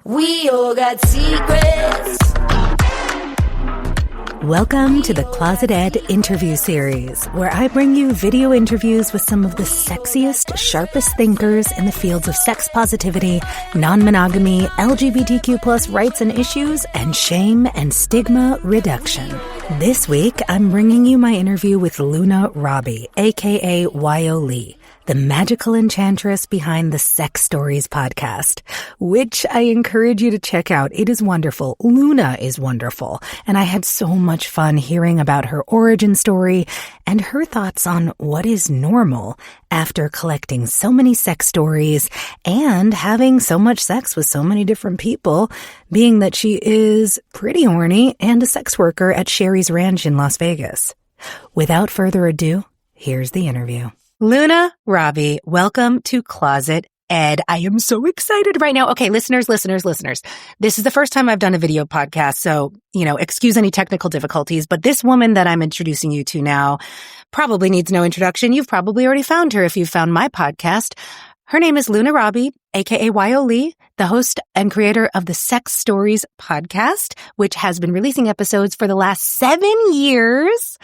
We all got secrets. Welcome to the ClosetEd interview series, where I bring you video interviews with some of the sexiest, sharpest thinkers in the fields of sex positivity, non-monogamy, LGBTQ plus rights and issues, and shame and stigma reduction. This week, I'm bringing you my interview with Luna Robbie, aka Yo Lee, the magical enchantress behind the Sex Stories podcast, which I encourage you to check out. It is wonderful. Luna is wonderful. And I had so much fun hearing about her origin story and her thoughts on what is normal after collecting so many sex stories and having so much sex with so many different people, being that she is pretty horny and a sex worker at Sherry's Ranch in Las Vegas. Without further ado, here's the interview. Luna Robbie, welcome to Closet Ed. I am so excited right now. Okay, listeners. This is the first time I've done a video podcast, so, excuse any technical difficulties, but this woman that I'm introducing you to now probably needs no introduction. You've probably already found her if you've found my podcast. Her name is Luna Robbie, aka Yo Lee, the host and creator of the Sex Stories podcast, which has been releasing episodes for the last 7 years.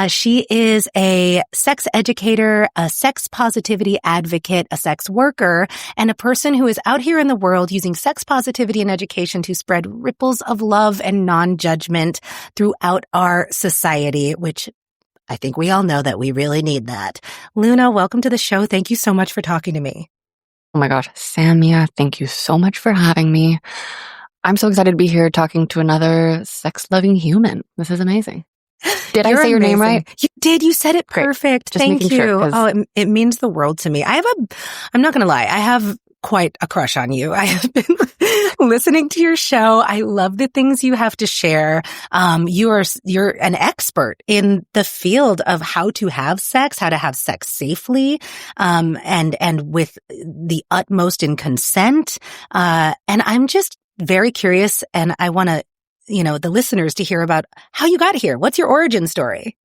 She is a sex educator, a sex positivity advocate, a sex worker, and a person who is out here in the world using sex positivity and education to spread ripples of love and non-judgment throughout our society, which I think we all know that we really need that. Luna, welcome to the show. Thank you so much for talking to me. Oh my gosh, Samia, thank you so much for having me. I'm so excited to be here talking to another sex-loving human. This is amazing. Did I say your name right? You did. You said it perfect. Just Thank you. Sure, it means the world to me. I'm not going to lie. I have quite a crush on you. I have been listening to your show. I love the things you have to share. You're an expert in the field of how to have sex safely, and with the utmost in consent. And I'm just very curious, and I want to, the listeners to hear about how you got here. What's your origin story?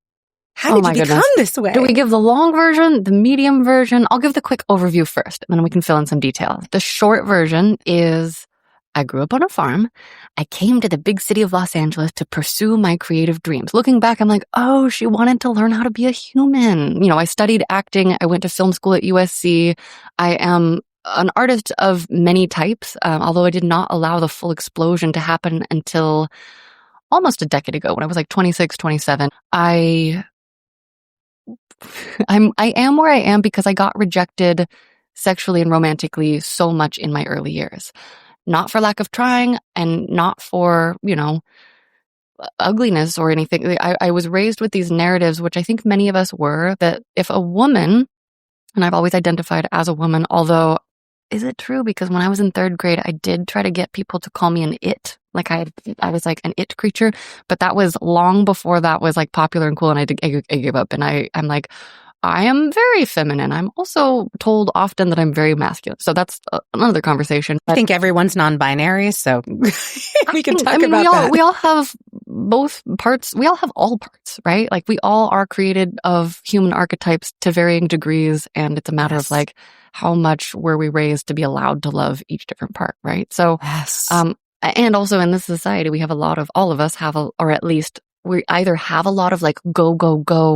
How did you become this way? Do we give the long version, the medium version? I'll give the quick overview first, and then we can fill in some detail. The short version is I grew up on a farm. I came to the big city of Los Angeles to pursue my creative dreams. Looking back, I'm like, oh, she wanted to learn how to be a human. I studied acting. I went to film school at USC. I am an artist of many types, although I did not allow the full explosion to happen until almost a decade ago when I was like 26, 27. I am where I am because I got rejected sexually and romantically so much in my early years. Not for lack of trying and not for, ugliness or anything. I was raised with these narratives, which I think many of us were, that if a woman, and I've always identified as a woman, although, is it true? Because when I was in third grade, I did try to get people to call me an it. Like I was like an it creature, but that was long before that was like popular and cool. And I gave up, and I'm like, I am very feminine. I'm also told often that I'm very masculine. So that's another conversation. I think everyone's non-binary, so we can talk about that. We all have both parts. We all have all parts, right? Like we all are created of human archetypes to varying degrees. And it's a matter of like, how much were we raised to be allowed to love each different part, right? So, and also in this society, we have all of us have or at least we either have a lot of like go,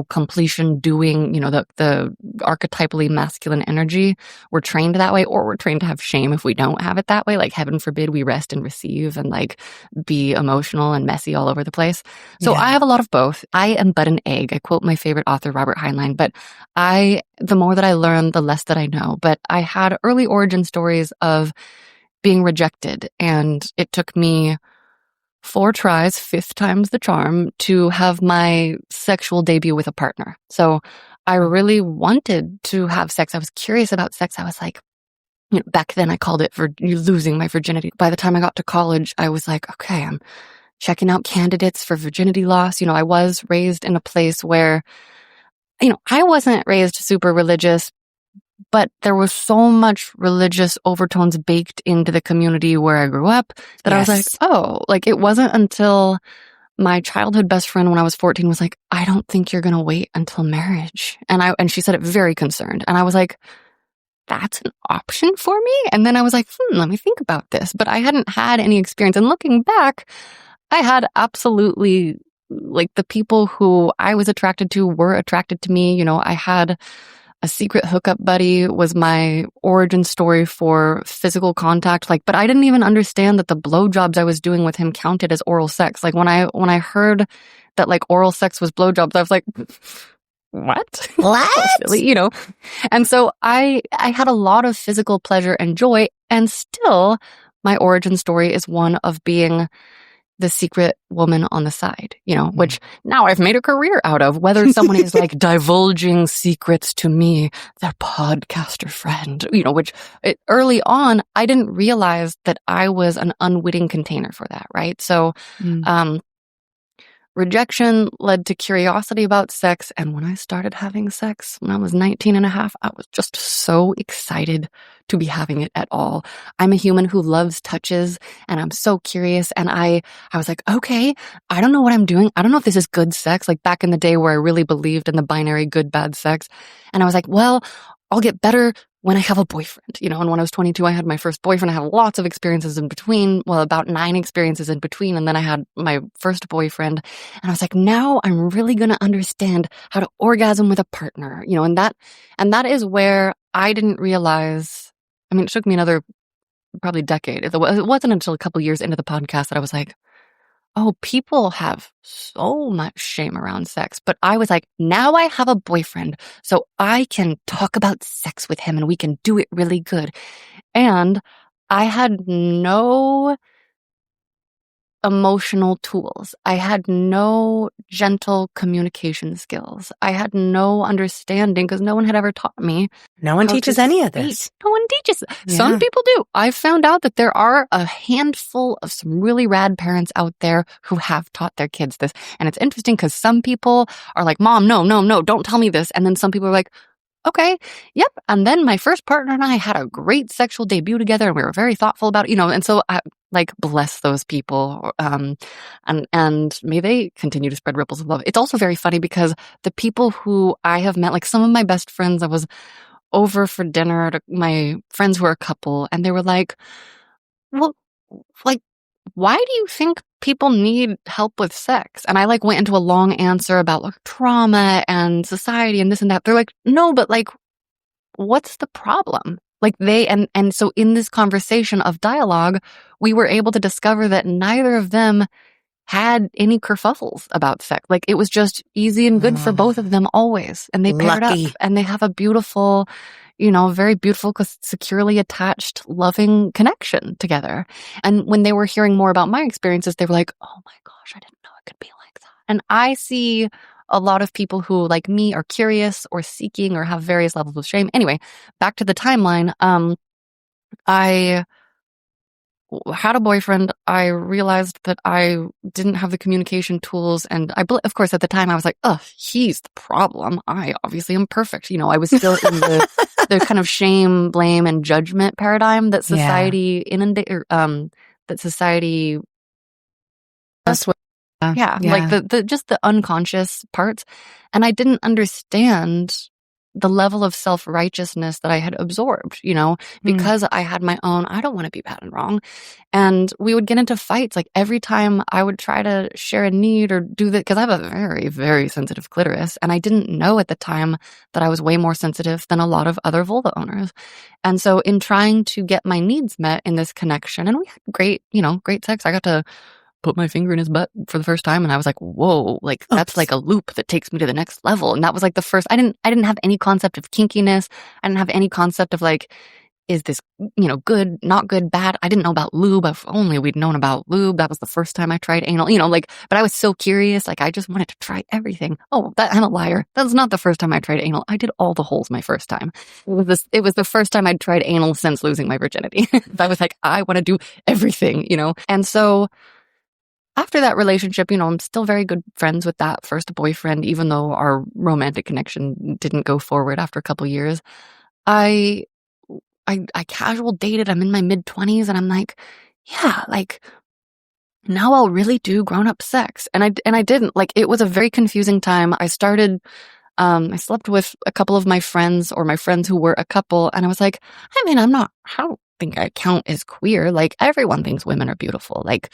completion, doing, the archetypally masculine energy. We're trained that way, or we're trained to have shame if we don't have it that way. Like heaven forbid we rest and receive and like be emotional and messy all over the place. So I have a lot of both. I am but an egg. I quote my favorite author, Robert Heinlein, but the more that I learn, the less that I know. But I had early origin stories of being rejected, and it took me 4 tries, 5th time's the charm, to have my sexual debut with a partner. So I really wanted to have sex. I was curious about sex. I was like, back then I called it losing my virginity. By the time I got to college, I was like, okay, I'm checking out candidates for virginity loss. I was raised in a place where, I wasn't raised super religious, but there was so much religious overtones baked into the community where I grew up that I was like, oh, like it wasn't until my childhood best friend when I was 14 was like, I don't think you're going to wait until marriage. And she said it very concerned. And I was like, that's an option for me? And then I was like, let me think about this. But I hadn't had any experience. And looking back, I had absolutely, like, the people who I was attracted to were attracted to me. I had a secret hookup buddy was my origin story for physical contact. Like, but I didn't even understand that the blowjobs I was doing with him counted as oral sex. Like when I heard that like oral sex was blowjobs, I was like, what? What? Silly, And so I had a lot of physical pleasure and joy, and still my origin story is one of being the secret woman on the side, which now I've made a career out of, whether someone is like divulging secrets to me, their podcaster friend, which early on, I didn't realize that I was an unwitting container for that. Right. So, rejection led to curiosity about sex. And when I started having sex when I was 19 and a half, I was just so excited to be having it at all. I'm a human who loves touches, and I'm so curious. And I was like, okay, I don't know what I'm doing. I don't know if this is good sex. Like back in the day where I really believed in the binary good, bad sex. And I was like, well, I'll get better when I have a boyfriend, and when I was 22, I had my first boyfriend. I had lots of experiences in between. Well, about 9 experiences in between. And then I had my first boyfriend, and I was like, now I'm really going to understand how to orgasm with a partner, and that is where I didn't realize. I mean, it took me another probably decade. It wasn't until a couple years into the podcast that I was like, oh, people have so much shame around sex. But I was like, now I have a boyfriend, so I can talk about sex with him and we can do it really good. And I had no emotional tools. I had no gentle communication skills. I had no understanding because no one had ever taught me. No one teaches any of this. No one teaches. Yeah. Some people do. I've found out that there are a handful of some really rad parents out there who have taught their kids this. And it's interesting because some people are like, Mom, no, don't tell me this. And then some people are like, okay, yep. And then my first partner and I had a great sexual debut together, and we were very thoughtful about it, and so I bless those people. And may they continue to spread ripples of love. It's also very funny because the people who I have met, like some of my best friends, I was over for dinner at my friends who are a couple, and they were like, well, like, why do you think people need help with sex? And I went into a long answer about trauma and society and this and that. They're like, no, but what's the problem? And so in this conversation of dialogue, we were able to discover that neither of them had any kerfuffles about sex. It was just easy and good for both of them always. And they paired up, and they have a beautiful, very beautiful, securely attached, loving connection together. And when they were hearing more about my experiences, they were like, oh my gosh, I didn't know it could be like that. And I see a lot of people who, like me, are curious or seeking or have various levels of shame. Anyway, back to the timeline. I had a boyfriend. I realized that I didn't have the communication tools. And of course, at the time I was like, oh, he's the problem. I obviously am perfect. I was still in the kind of shame, blame, and judgment paradigm that society that society. That's what. Just the unconscious parts. And I didn't understand the level of self-righteousness that I had absorbed, because I had my own, I don't want to be bad and wrong. And we would get into fights. Every time I would try to share a need or do that, because I have a very, very sensitive clitoris. And I didn't know at the time that I was way more sensitive than a lot of other vulva owners. And so in trying to get my needs met in this connection, and we had great sex. I got to put my finger in his butt for the first time, and I was like, whoa, that's a loop that takes me to the next level. And that was the first. I didn't have any concept of kinkiness. I didn't have any concept of is this good, not good, bad. I didn't know about lube. If only we'd known about lube. That was the first time I tried anal. But I was so curious. I just wanted to try everything. Oh, I'm a liar. That's not the first time I tried anal. I did all the holes my first time. It was the first time I'd tried anal since losing my virginity. I was like, I want to do everything. And so after that relationship, I'm still very good friends with that first boyfriend, even though our romantic connection didn't go forward after a couple years. I casual dated. I'm in my mid-20s, and I'm like, yeah, now I'll really do grown-up sex. And I didn't. It was a very confusing time. I started I slept with a couple of my friends or my friends who were a couple. And I was like, I mean, I don't think I count as queer. Like everyone thinks women are beautiful. Like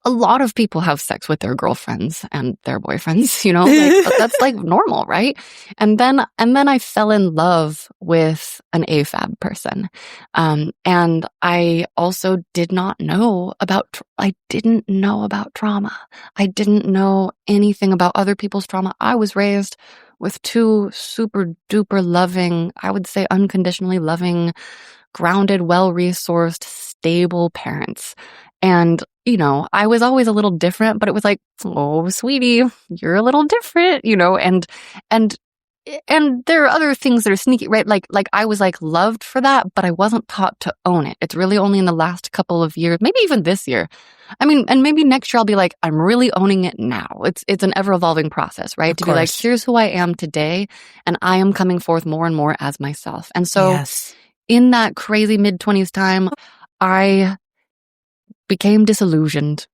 a lot of people have sex with their girlfriends and their boyfriends, like that's like normal, right? And then I fell in love with an AFAB person. And I also did not know I didn't know about trauma. I didn't know anything about other people's trauma. I was raised with two super duper loving, I would say unconditionally loving, grounded, well-resourced, stable parents. And, I was always a little different, but it was like, oh, sweetie, you're a little different, and there are other things that are sneaky, right? Like I was like loved for that, but I wasn't taught to own it. It's really only in the last couple of years, maybe even this year. I mean, and maybe next year I'll be like, I'm really owning it now. It's an ever evolving process, right? To be like, here's who I am today, and I am coming forth more and more as myself. And so in that crazy mid-20s time, I became disillusioned.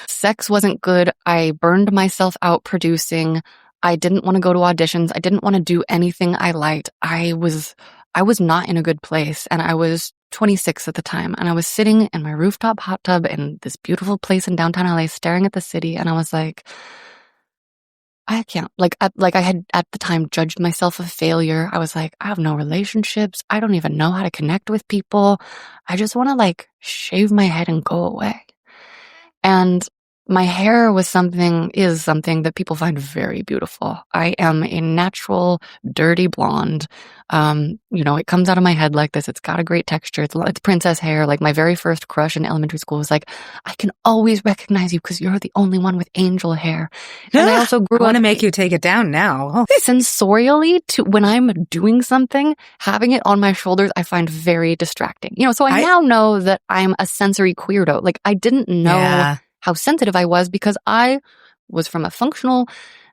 Sex wasn't good. I burned myself out producing. I didn't want to go to auditions. I didn't want to do anything I liked. I was not in a good place. And I was 26 at the time. And I was sitting in my rooftop hot tub in this beautiful place in downtown LA, staring at the city. And I was like, I can't. I had at the time judged myself a failure. I was like, I have no relationships. I don't even know how to connect with people. I just want to shave my head and go away. And my hair is something that people find very beautiful. I am a natural, dirty blonde. It comes out of my head like this. It's got a great texture. It's princess hair. Like my very first crush in elementary school was like, I can always recognize you because you're the only one with angel hair. And I also grew up. I want to make you take it down now. Sensorially, when I'm doing something, having it on my shoulders, I find very distracting. So I now know that I'm a sensory queerdo. Like I didn't know how sensitive I was because I was from a functional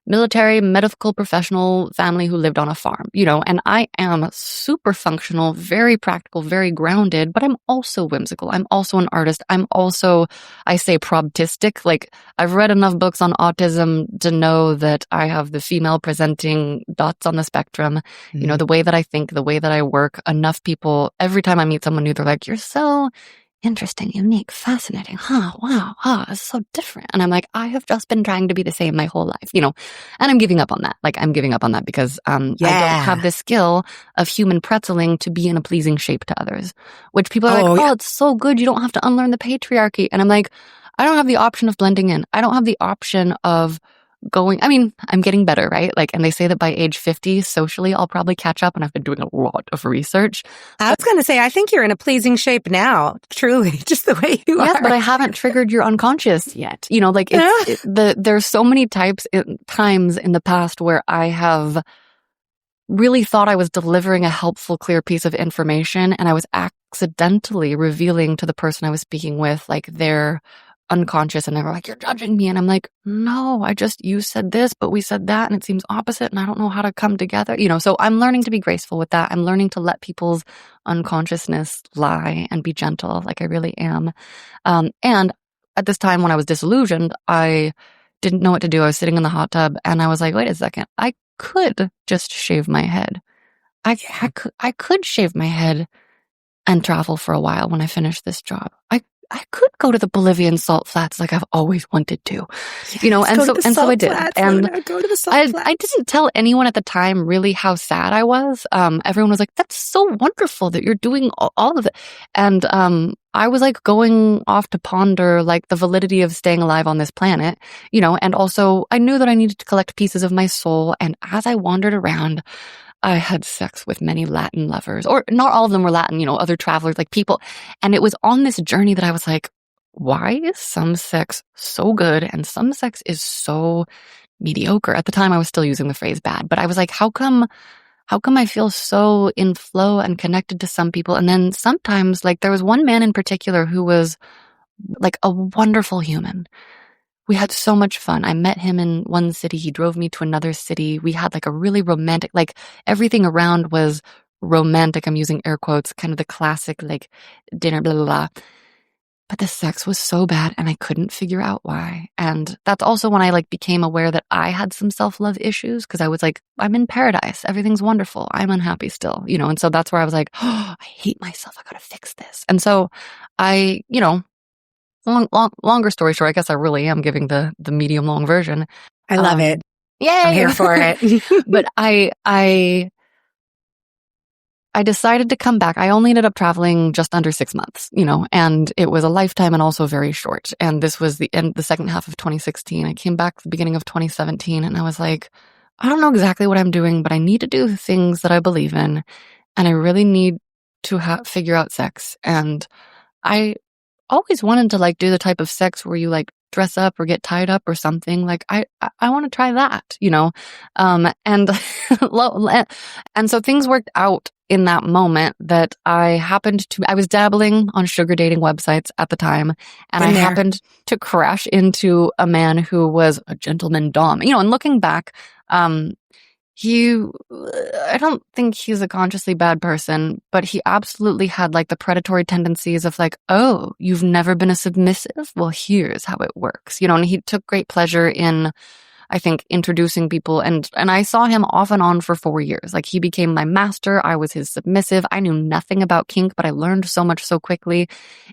military medical professional family who lived on a farm, and I am super functional, very practical, very grounded, but I'm also whimsical. I'm also an artist. I'm also, I say, probtistic. Like I've read enough books on autism to know that I have the female presenting dots on the spectrum. The way that I think, the way that I work. Enough people, every time I meet someone new, they're like, you're so interesting, unique, fascinating. Wow, it's so different. And I'm like, I have just been trying to be the same my whole life, and I'm giving up on that. I'm giving up on that because I don't have the skill of human pretzeling to be in a pleasing shape to others, which people are like, it's so good. You don't have to unlearn the patriarchy. And I'm like, I don't have the option of blending in. I don't have the option of I'm getting better, right? And they say that by age 50, socially, I'll probably catch up, and I've been doing a lot of research. I was going to say, I think you're in a pleasing shape now, truly, just the way you are. Yes, but I haven't triggered your unconscious yet. There's so many times in the past where I have really thought I was delivering a helpful, clear piece of information, and I was accidentally revealing to the person I was speaking with, their unconscious, and they were like, you're judging me. And I'm like, no, you said this, but we said that, and it seems opposite, and I don't know how to come together. So I'm learning to be graceful with that. I'm learning to let people's unconsciousness lie and be gentle, like I really am. And at this time when I was disillusioned, I didn't know what to do. I was sitting in the hot tub, and I was like, wait a second, I could just shave my head. I could shave my head and travel for a while when I finish this job. I could go to the Bolivian salt flats like I've always wanted to, and so I did. And I didn't tell anyone at the time really how sad I was. Everyone was like, that's so wonderful that you're doing all of it. And I was going off to ponder the validity of staying alive on this planet, and also I knew that I needed to collect pieces of my soul. And as I wandered around, I had sex with many Latin lovers, or not all of them were Latin, other travelers, people. And it was on this journey that I was like, why is some sex so good and some sex is so mediocre? At the time, I was still using the phrase bad, but I was like, how come I feel so in flow and connected to some people? And then sometimes, there was one man in particular who was a wonderful human. We had so much fun. I met him in one city. He drove me to another city. We had a really romantic, everything around was romantic. I'm using air quotes, kind of the classic, dinner, blah, blah, blah. but the sex was so bad and I couldn't figure out why. And that's also when I like became aware that I had some self-love issues because I was like, I'm in paradise. Everything's wonderful. I'm unhappy still, you know? And so that's where I was like, oh, I hate myself. I got to fix this. And so I, you know, longer story short, I guess I really am giving the medium long version. I love it. Yay! I'm here for it. But I decided to come back. I only ended up traveling just under 6 months, you know, and it was a lifetime and also very short. And this was the second half of 2016. I came back the beginning of 2017 and I was like, I don't know exactly what I'm doing, but I need to do things that I believe in. And I really need to figure out sex. And I always wanted to like do the type of sex where you like dress up or get tied up or something. Like I want to try that, you know? And, and so things worked out in that moment that I was dabbling on sugar dating websites at the time, and I happened to crash into a man who was a gentleman dom, you know, and looking back, I don't think he's a consciously bad person, but he absolutely had like the predatory tendencies of like, oh, you've never been a submissive? Well, here's how it works, you know, and he took great pleasure in, I think, introducing people. And I saw him off and on for 4 years. Like he became my master. I was his submissive. I knew nothing about kink, but I learned so much so quickly.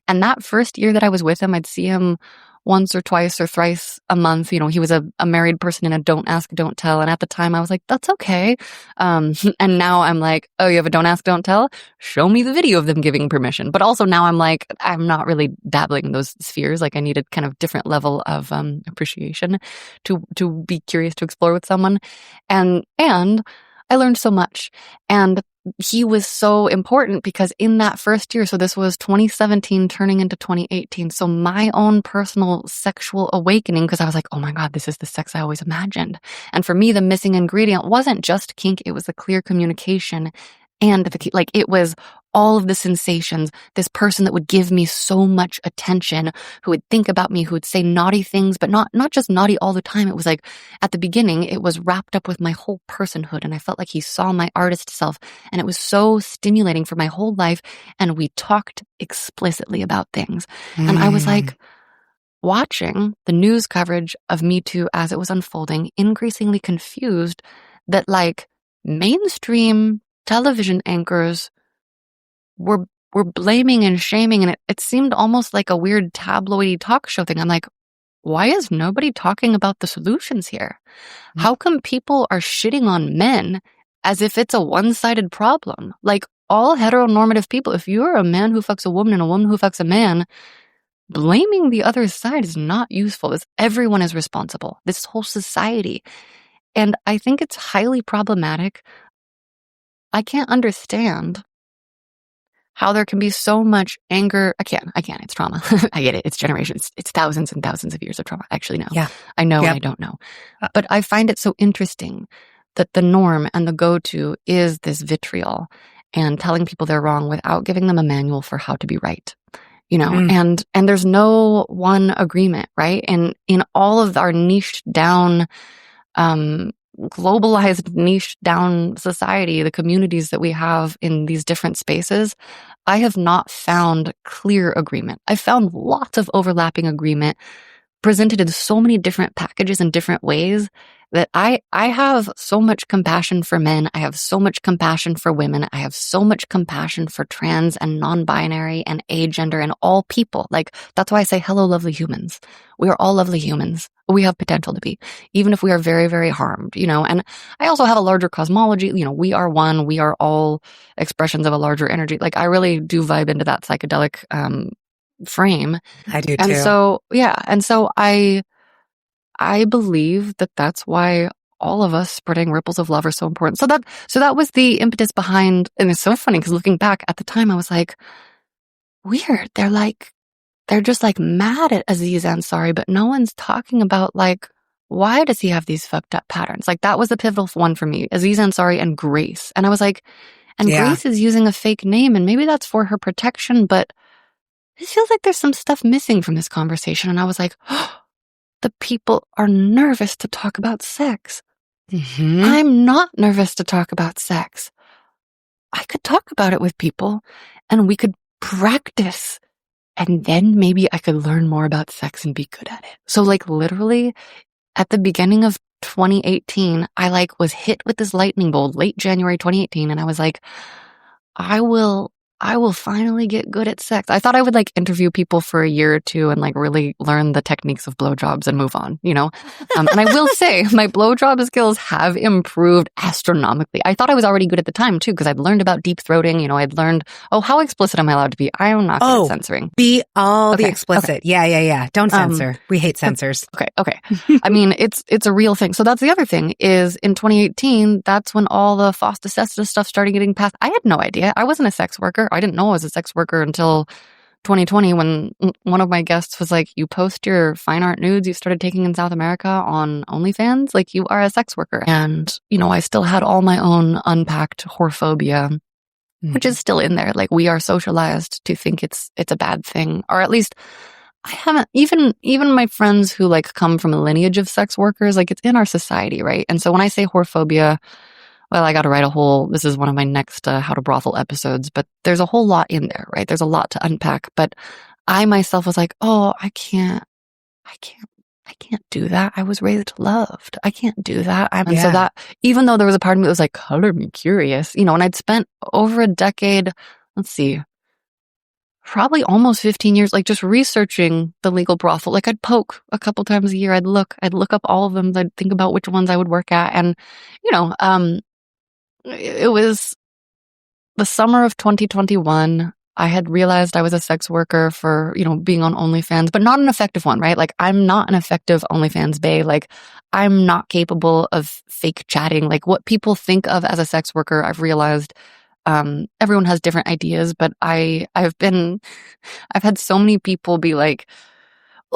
And that first year that I was with him, I'd see him once or twice or thrice a month. You know, he was a married person in a don't ask, don't tell. And at the time I was like, that's okay. And now I'm like, oh, you have a don't ask, don't tell? Show me the video of them giving permission. But also now I'm like, I'm not really dabbling in those spheres. Like I need a kind of different level of appreciation to be curious to explore with someone. And I learned so much. And he was so important because in that first year, so this was 2017 turning into 2018. So my own personal sexual awakening, because I was like, oh my God, this is the sex I always imagined. And for me, the missing ingredient wasn't just kink. It was the clear communication and it was all of the sensations, this person that would give me so much attention, who would think about me, who would say naughty things, but not just naughty all the time. It was like, at the beginning, it was wrapped up with my whole personhood, and I felt like he saw my artist self, and it was so stimulating for my whole life, and we talked explicitly about things. And I was like, watching the news coverage of Me Too as it was unfolding, increasingly confused that like mainstream television anchors were blaming and shaming, and it seemed almost like a weird tabloidy talk show thing. I'm like, why is nobody talking about the solutions here? How come people are shitting on men as if it's a one-sided problem? Like all heteronormative people, if you're a man who fucks a woman and a woman who fucks a man, blaming the other side is not useful. Everyone is responsible. This whole society. And I think it's highly problematic. I can't understand how there can be so much anger. I can't. It's trauma. I get it. It's generations. It's thousands and thousands of years of trauma. Actually, no. Yeah. I know and I don't know. But I find it so interesting that the norm and the go-to is this vitriol and telling people they're wrong without giving them a manual for how to be right. You know, and there's no one agreement, right? And in all of our niched down, globalized niche down society, the communities that we have in these different spaces, I have not found clear agreement. I found lots of overlapping agreement presented in so many different packages in different ways that I have so much compassion for men. I have so much compassion for women. I have so much compassion for trans and non-binary and agender and all people. Like, that's why I say, hello, lovely humans. We are all lovely humans. We have potential to be, even if we are very, very harmed, you know. And I also have a larger cosmology. You know, we are one. We are all expressions of a larger energy. Like, I really do vibe into that psychedelic frame. I do too. And so, yeah. And so I believe that that's why all of us spreading ripples of love are so important. So that was the impetus behind, and it's so funny because looking back at the time, I was like, weird. They're just like mad at Aziz Ansari, but no one's talking about like, why does he have these fucked up patterns? Like, that was the pivotal one for me, Aziz Ansari and Grace. And I was like, and Grace is using a fake name, and maybe that's for her protection, but it feels like there's some stuff missing from this conversation. And I was like, oh, the people are nervous to talk about sex. I'm not nervous to talk about sex. I could talk about it with people, and we could practice and then maybe I could learn more about sex and be good at it. So like literally at the beginning of 2018, I like was hit with this lightning bolt late January 2018. And I was like, I will finally get good at sex. I thought I would like interview people for a year or two and like really learn the techniques of blowjobs and move on, you know? And I will say my blowjob skills have improved astronomically. I thought I was already good at the time too, because I'd learned about deep throating. You know, I'd learned, how explicit am I allowed to be? I am not good at censoring. Be all the Okay, explicit. okay. Yeah. Don't censor. We hate censors. Okay. I mean, it's a real thing. So that's the other thing is in 2018, that's when all the FOSTA SESTA stuff started getting passed. I had no idea. I wasn't a sex worker. I didn't know I was a sex worker until 2020 when one of my guests was like, you post your fine art nudes you started taking in South America on OnlyFans, like you are a sex worker. And, you know, I still had all my own unpacked whorephobia, which is still in there. Like we are socialized to think it's a bad thing, or at least I haven't, even my friends who like come from a lineage of sex workers, like it's in our society, right? And so when I say whorephobia, well, I got to write this is one of my next How to Brothel episodes, but there's a whole lot in there, right? There's a lot to unpack, but I myself was like, I can't do that. I was raised loved. I can't do that. And so that, even though there was a part of me that was like, color me curious, you know, and I'd spent over a decade, probably almost 15 years, like just researching the legal brothel. Like I'd poke a couple times a year. I'd look up all of them. I'd think about which ones I would work at. And, you know, it was the summer of 2021. I had realized I was a sex worker for, you know, being on OnlyFans, but not an effective one, right? Like I'm not an effective OnlyFans bae. Like I'm not capable of fake chatting. Like what people think of as a sex worker, I've realized, everyone has different ideas, but I've had so many people be like,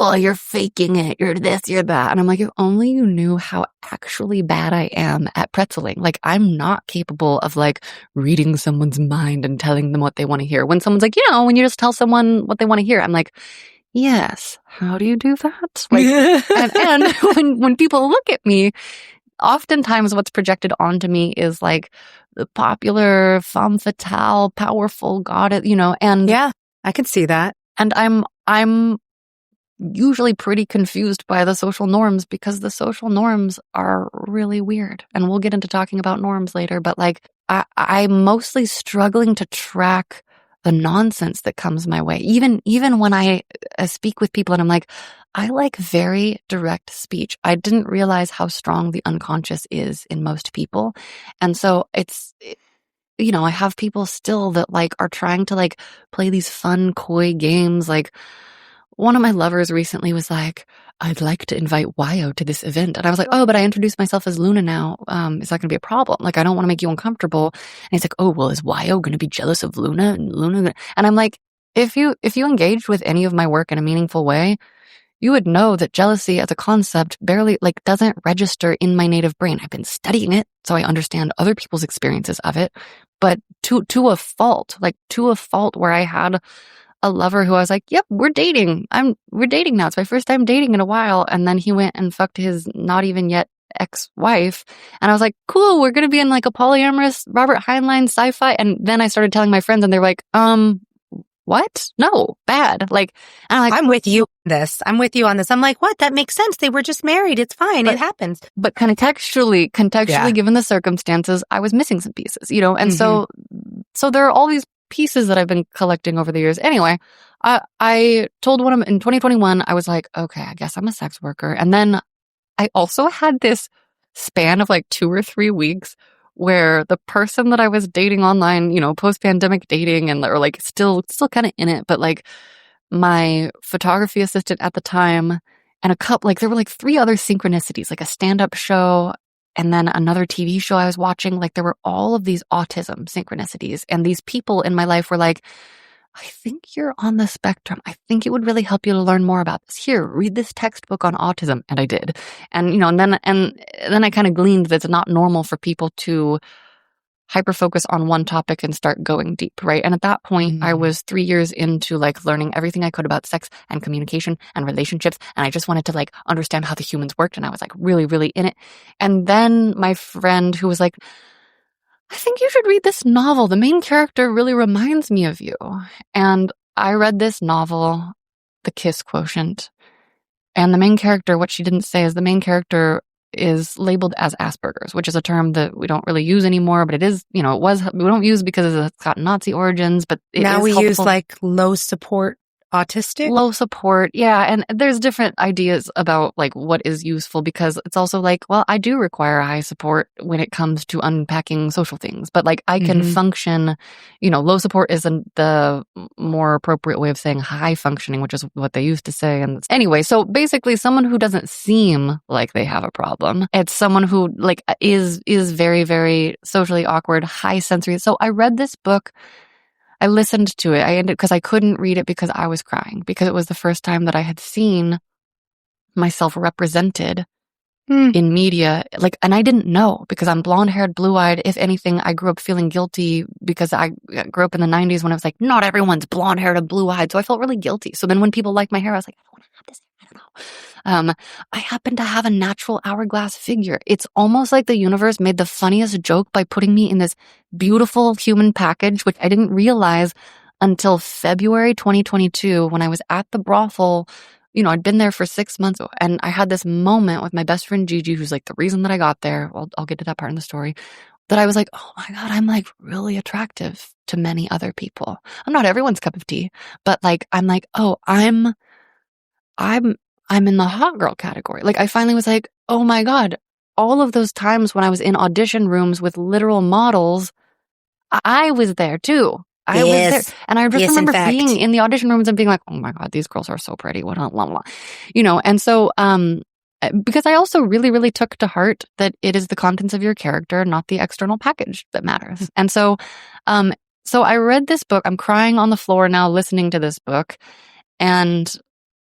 oh, you're faking it. You're this, you're that. And I'm like, if only you knew how actually bad I am at pretzeling. Like, I'm not capable of like reading someone's mind and telling them what they want to hear. When someone's like, you know, when you just tell someone what they want to hear, I'm like, yes, how do you do that? Like, and when people look at me, oftentimes what's projected onto me is like the popular femme fatale, powerful goddess, you know, and yeah, I could see that. And I'm usually pretty confused by the social norms because the social norms are really weird. And we'll get into talking about norms later, but like I'm mostly struggling to track the nonsense that comes my way. Even when I speak with people and I'm like, I like very direct speech. I didn't realize how strong the unconscious is in most people. And so you know, I have people still that like are trying to like play these fun, coy games. Like one of my lovers recently was like, I'd like to invite Wyo to this event. And I was like, but I introduced myself as Luna now. Is that going to be a problem? Like, I don't want to make you uncomfortable. And he's like, well, is Wyo going to be jealous of Luna? And I'm like, if you engaged with any of my work in a meaningful way, you would know that jealousy as a concept barely like doesn't register in my native brain. I've been studying it, so I understand other people's experiences of it, but to a fault where I had a lover who I was like, yep, we're dating. We're dating now. It's my first time dating in a while. And then he went and fucked his not even yet ex-wife. And I was like, cool, we're going to be in like a polyamorous Robert Heinlein sci-fi. And then I started telling my friends and they were like, what? No, bad. Like, and I'm like, I'm with you on this. I'm like, what? That makes sense. They were just married. It's fine. It happens. But contextually, given the circumstances, I was missing some pieces, you know? And so there are all these pieces that I've been collecting over the years. Anyway, I told one of them in 2021, I was like, okay, I guess I'm a sex worker. And then I also had this span of like 2 or 3 weeks where the person that I was dating online, you know, post-pandemic dating or like still kind of in it, but like my photography assistant at the time and a couple, like there were like 3 other synchronicities, like a stand-up show and then another TV show I was watching. Like there were all of these autism synchronicities. And these people in my life were like, I think you're on the spectrum. I think it would really help you to learn more about this. Here, read this textbook on autism. And I did. And, you know, and then I kind of gleaned that it's not normal for people to hyper-focus on one topic and start going deep, right? And at that point, I was 3 years into like learning everything I could about sex and communication and relationships. And I just wanted to like understand how the humans worked. And I was like really, really in it. And then my friend who was like, I think you should read this novel. The main character really reminds me of you. And I read this novel, The Kiss Quotient, and the main character, what she didn't say is the main character is labeled as Asperger's, which is a term that we don't really use anymore, but it is, we don't use because it's got Nazi origins, but it now is we helpful. use like low support autistic. Low support, yeah, and there's different ideas about like what is useful, because it's also like, well, I do require high support when it comes to unpacking social things, but like I can function, low support isn't the more appropriate way of saying high functioning, which is what they used to say. And anyway, so basically someone who doesn't seem like they have a problem, it's someone who like is very, very socially awkward, high sensory. So I read this book. I listened to it. Because I couldn't read it because I was crying, because it was the first time that I had seen myself represented in media. Like, and I didn't know, because I'm blonde-haired, blue-eyed. If anything, I grew up feeling guilty because I grew up in the 90s when I was like, not everyone's blonde-haired and blue-eyed. So I felt really guilty. So then when people liked my hair, I was like, I don't want to have this hair. I don't know. I happen to have a natural hourglass figure. It's almost like the universe made the funniest joke by putting me in this beautiful human package, which I didn't realize until February 2022 when I was at the brothel. I'd been there for 6 months, and I had this moment with my best friend Gigi, who's like the reason that I got there. Well, I'll get to that part in the story. That I was like, oh my God, I'm like really attractive to many other people. I'm not everyone's cup of tea, but like, I'm like, oh, I'm in the hot girl category. Like I finally was like, oh my God, all of those times when I was in audition rooms with literal models, I was there too. I was there. And I just remember being in the audition rooms and being like, oh my God, these girls are so pretty. What blah, blah, blah. And so, because I also really, really took to heart that it is the contents of your character, not the external package that matters. And so I read this book. I'm crying on the floor now listening to this book. And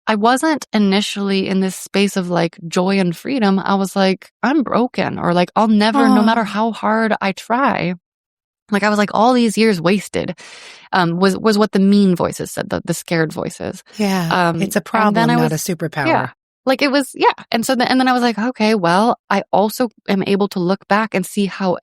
I wasn't initially in this space of like joy and freedom. I was like, I'm broken, or like, I'll never, no matter how hard I try. Like I was like, all these years wasted, was what the mean voices said, the scared voices. Yeah. It's a problem, not a superpower. Yeah. Like it was, yeah. And so then I was like, okay, well, I also am able to look back and see how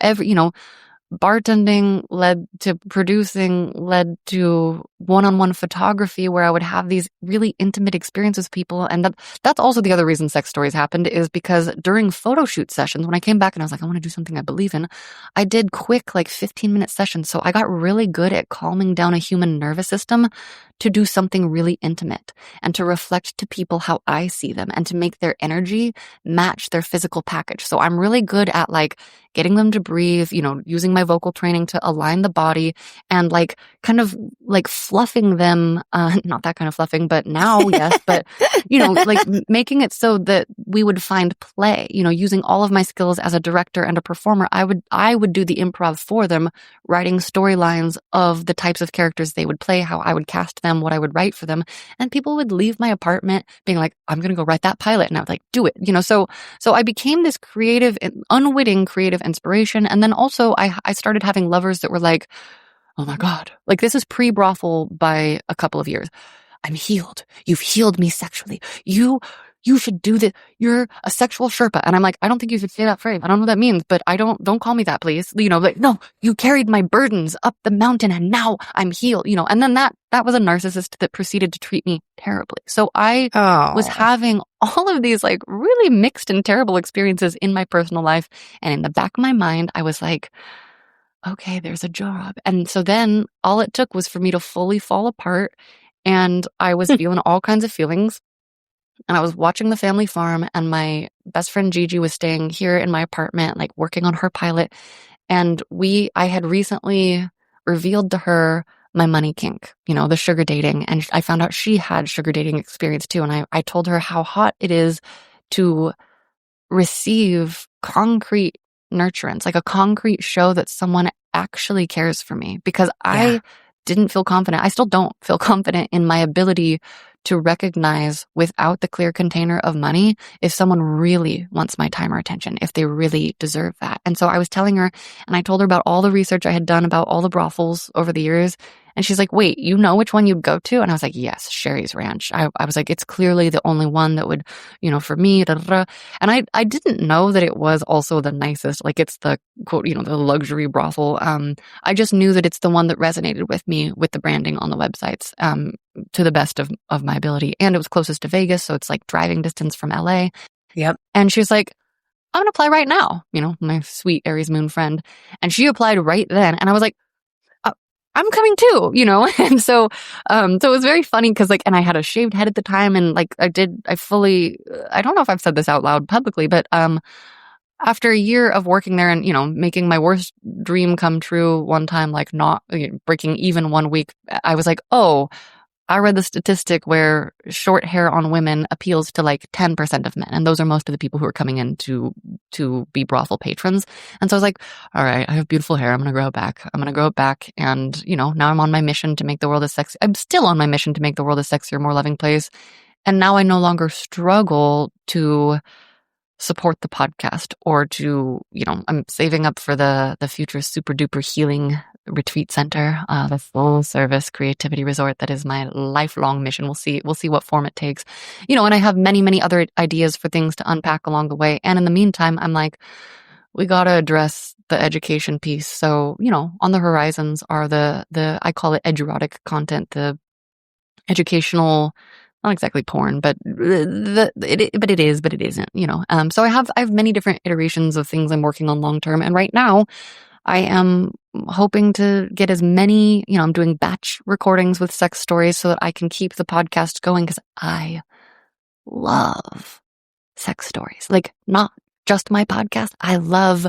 bartending led to producing, led to one-on-one photography, where I would have these really intimate experiences with people. And that's also the other reason sex stories happened, is because during photo shoot sessions, when I came back and I was like, I want to do something I believe in, I did quick, like 15-minute sessions. So I got really good at calming down a human nervous system to do something really intimate and to reflect to people how I see them and to make their energy match their physical package. So I'm really good at like getting them to breathe, using my vocal training to align the body and like kind of like fluffing them, not that kind of fluffing, but now, yes, but like making it so that we would find play, using all of my skills as a director and a performer. I would do the improv for them, writing storylines of the types of characters they would play, how I would cast them, what I would write for them. And people would leave my apartment being like, I'm going to go write that pilot. And I was like, do it, so I became this creative, unwitting creative inspiration. And then also I started having lovers that were like, oh my God, like this is pre-brothel by a couple of years. I'm healed. You've healed me sexually. You should do this. You're a sexual Sherpa. And I'm like, I don't think you should say that phrase. I don't know what that means, but don't call me that, please. Like, no, you carried my burdens up the mountain and now I'm healed, and then that was a narcissist that proceeded to treat me terribly. So I was having all of these like really mixed and terrible experiences in my personal life. And in the back of my mind, I was like, okay, there's a job. And so then all it took was for me to fully fall apart. And I was feeling all kinds of feelings. And I was watching The Family Farm, and my best friend Gigi was staying here in my apartment, like working on her pilot. And I had recently revealed to her my money kink, the sugar dating. And I found out she had sugar dating experience too. And I told her how hot it is to receive concrete nurturance, like a concrete show that someone actually cares for me, because I didn't feel confident. I still don't feel confident in my ability to recognize without the clear container of money if someone really wants my time or attention, if they really deserve that. And so I was telling her, and I told her about all the research I had done about all the brothels over the years. And she's like, wait, you know which one you'd go to? And I was like, yes, Sherry's Ranch. I was like, it's clearly the only one that would, for me. Da, da, da. And I didn't know that it was also the nicest. Like it's the quote, the luxury brothel. I just knew that it's the one that resonated with me with the branding on the websites, to the best of my ability. And it was closest to Vegas. So it's like driving distance from LA. Yep. And she was like, I'm going to apply right now. My sweet Aries moon friend. And she applied right then. And I was like, I'm coming too, And so it was very funny because and I had a shaved head at the time. And I don't know if I've said this out loud publicly, but, after a year of working there and, making my worst dream come true one time, not breaking even 1 week, I was like, oh, I read the statistic where short hair on women appeals to 10% of men. And those are most of the people who are coming in to be brothel patrons. And so I was like, all right, I have beautiful hair. I'm going to grow it back. And, now I'm on my mission to make the world a sexy. I'm still on my mission to make the world a sexier, more loving place. And now I no longer struggle to support the podcast or to, I'm saving up for the future super duper healing retreat center, the full service creativity resort. That is my lifelong mission. We'll see what form it takes, and I have many, many other ideas for things to unpack along the way. And in the meantime, I'm like, we got to address the education piece. So, on the horizons are the I call it edurotic content, the educational, not exactly porn, but it is, but it isn't, So I have many different iterations of things I'm working on long term. And right now I am hoping to get as many, I'm doing batch recordings with sex stories so that I can keep the podcast going because I love sex stories. Not just my podcast. I love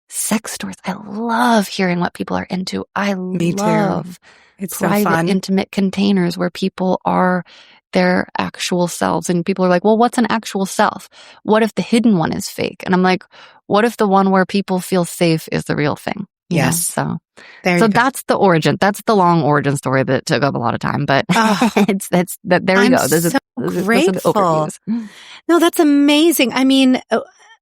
sex stories. I love hearing what people are into. Me love too. It's private, so fun. Intimate containers where people are their actual selves. And people are like, well, what's an actual self? What if the hidden one is fake? And I'm like, what if the one where people feel safe is the real thing? Yes. So that's the origin. That's the long origin story that took up a lot of time, but there we go. This is grateful. Those are the overviews. No, that's amazing. I mean,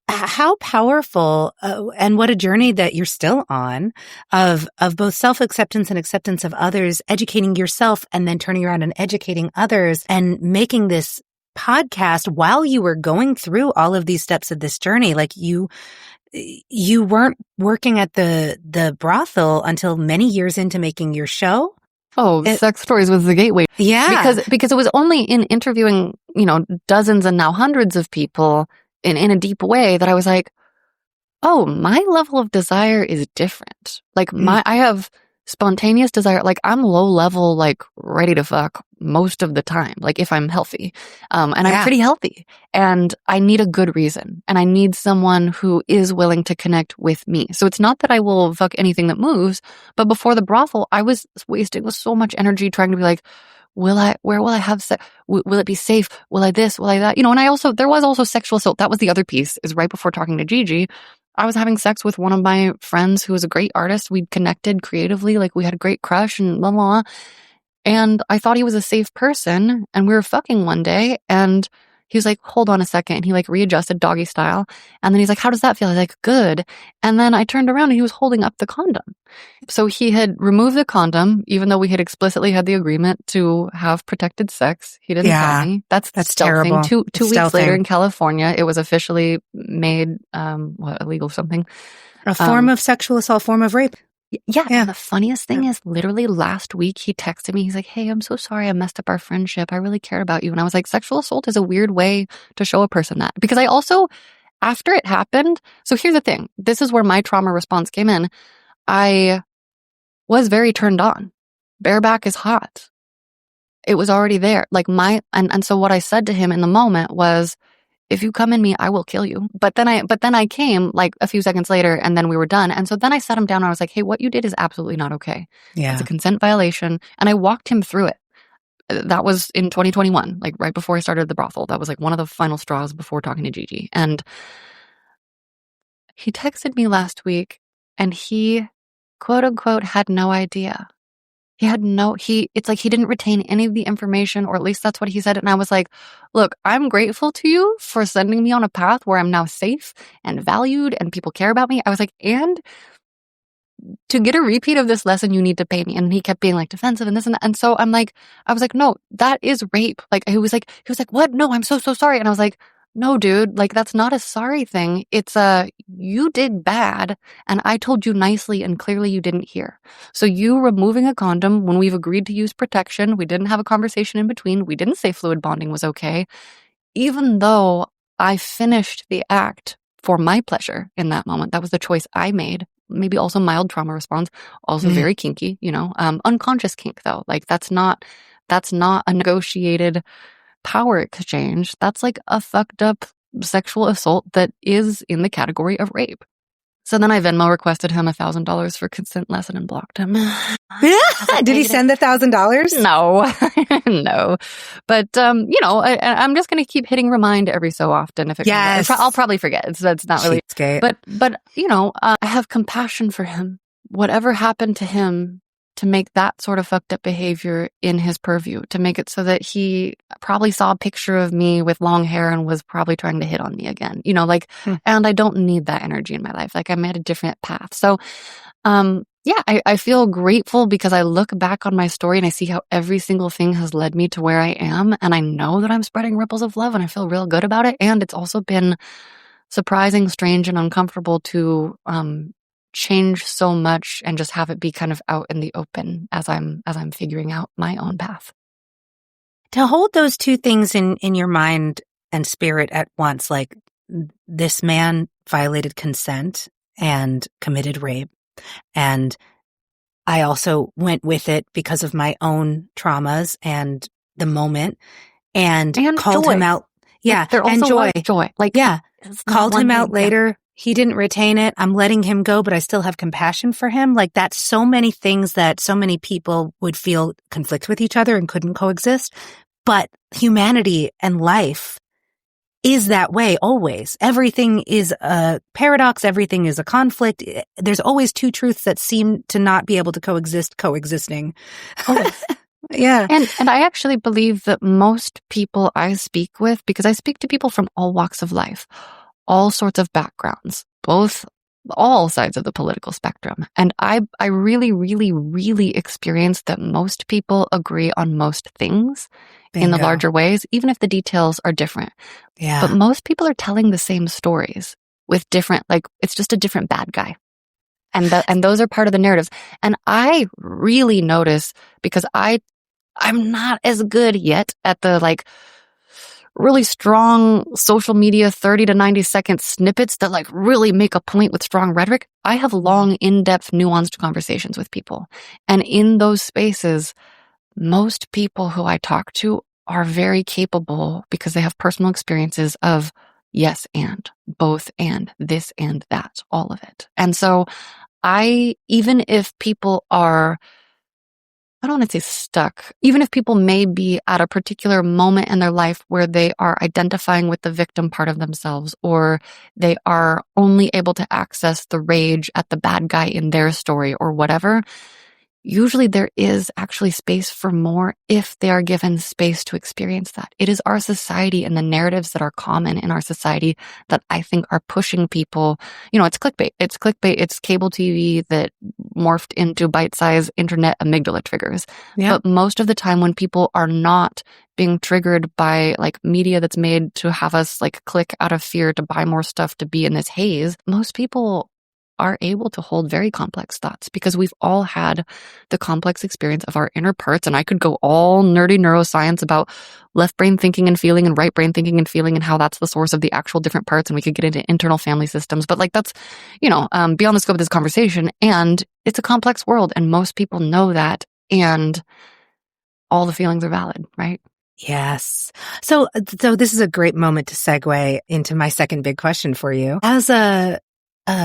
how powerful and what a journey that you're still on of both self-acceptance and acceptance of others, educating yourself and then turning around and educating others and making this podcast while you were going through all of these steps of this journey. You weren't working at the brothel until many years into making your show. Oh, sex stories was the gateway. Yeah. Because it was only in interviewing, dozens and now hundreds of people in a deep way that I was like, oh, my level of desire is different. I have spontaneous desire. I'm low level, ready to fuck most of the time. If I'm healthy, and I'm pretty healthy, and I need a good reason, and I need someone who is willing to connect with me. So it's not that I will fuck anything that moves, but before the brothel, I was wasting so much energy trying to be like, where will I have sex? Will it be safe? Will I this? Will I that? And there was also sexual assault. That was the other piece, is right before talking to Gigi, I was having sex with one of my friends who was a great artist. We'd connected creatively. We had a great crush and blah, blah, blah. And I thought he was a safe person. And we were fucking one day. And he was like, hold on a second. And he readjusted doggy style. And then he's like, how does that feel? I was like, good. And then I turned around and he was holding up the condom. So he had removed the condom, even though we had explicitly had the agreement to have protected sex. He didn't tell me. That's terrible. Two weeks later in California, it was officially made, illegal something. A form of sexual assault, form of rape. Yeah. And the funniest thing is literally last week he texted me. He's like, hey, I'm so sorry I messed up our friendship. I really cared about you. And I was like, sexual assault is a weird way to show a person that. Because I also, after it happened, so here's the thing. This is where my trauma response came in. I was very turned on. Bareback is hot. It was already there. And so what I said to him in the moment was, if you come in me, I will kill you. But then I came a few seconds later and then we were done. And so then I sat him down and I was like, hey, what you did is absolutely not okay. Yeah. It's a consent violation. And I walked him through it. That was in 2021, right before I started the brothel. That was one of the final straws before talking to Gigi. And he texted me last week and he, quote unquote, had no idea. It's like he didn't retain any of the information, or at least that's what he said. And I was like, look, I'm grateful to you for sending me on a path where I'm now safe and valued and people care about me. I was like, and to get a repeat of this lesson, you need to pay me. And he kept being like defensive and this and that. And so I was like, no, that is rape. Like, he was like, what? No, I'm so sorry. And I was like, no, dude, like, that's not a sorry thing. It's you did bad, and I told you nicely, and clearly you didn't hear. So you removing a condom when we've agreed to use protection, we didn't have a conversation in between, we didn't say fluid bonding was okay, even though I finished the act for my pleasure in that moment. That was the choice I made. Maybe also mild trauma response, also very kinky, unconscious kink though. Like, that's not a negotiated power exchange. That's like a fucked up sexual assault that is in the category of rape. So then I Venmo requested him $1,000 for consent lesson and blocked him. Did he send the $1,000? No, no. But, I'm just going to keep hitting remind every so often. If it comes up. I'll probably forget. It's not really, but I have compassion for him. Whatever happened to him, to make that sort of fucked up behavior in his purview, to make it so that he probably saw a picture of me with long hair and was probably trying to hit on me again, and I don't need that energy in my life. Like, I'm at a different path. So, I feel grateful because I look back on my story and I see how every single thing has led me to where I am. And I know that I'm spreading ripples of love and I feel real good about it. And it's also been surprising, strange, and uncomfortable to, change so much and just have it be kind of out in the open as I'm figuring out my own path. To hold those two things in your mind and spirit at once, like, this man violated consent and committed rape, and I also went with it because of my own traumas and the moment, and called joy. Him out. Yeah, there also and joy. Like, yeah, called him out later. Yeah. He didn't retain it. I'm letting him go, but I still have compassion for him. Like, that's so many things that so many people would feel conflict with each other and couldn't coexist. But humanity and life is that way always. Everything is a paradox. Everything is a conflict. There's always two truths that seem to not be able to coexisting. Yeah. And I actually believe that most people I speak with, because I speak to people from all walks of life, all sorts of backgrounds, all sides of the political spectrum. And I really, really, really experienced that most people agree on most things in the larger ways, even if the details are different. Yeah. But most people are telling the same stories with different, it's just a different bad guy. And those are part of the narratives. And I really notice, because I'm not as good yet at the really strong social media 30 to 90 second snippets that really make a point with strong rhetoric. I have long, in-depth, nuanced conversations with people. And in those spaces, most people who I talk to are very capable because they have personal experiences of yes and, both and, this and that, all of it. And so even if people are, I don't want to say stuck, even if people may be at a particular moment in their life where they are identifying with the victim part of themselves, or they are only able to access the rage at the bad guy in their story or whatever, usually there is actually space for more if they are given space to experience that. It is our society and the narratives that are common in our society that I think are pushing people. It's clickbait. It's cable TV that morphed into bite-sized internet amygdala triggers. Yeah. But most of the time when people are not being triggered by media that's made to have us click out of fear to buy more stuff to be in this haze, most people are able to hold very complex thoughts because we've all had the complex experience of our inner parts. And I could go all nerdy neuroscience about left brain thinking and feeling and right brain thinking and feeling and how that's the source of the actual different parts. And we could get into internal family systems, but that's, beyond the scope of this conversation. And it's a complex world and most people know that. And all the feelings are valid, right? Yes. So this is a great moment to segue into my second big question for you. As a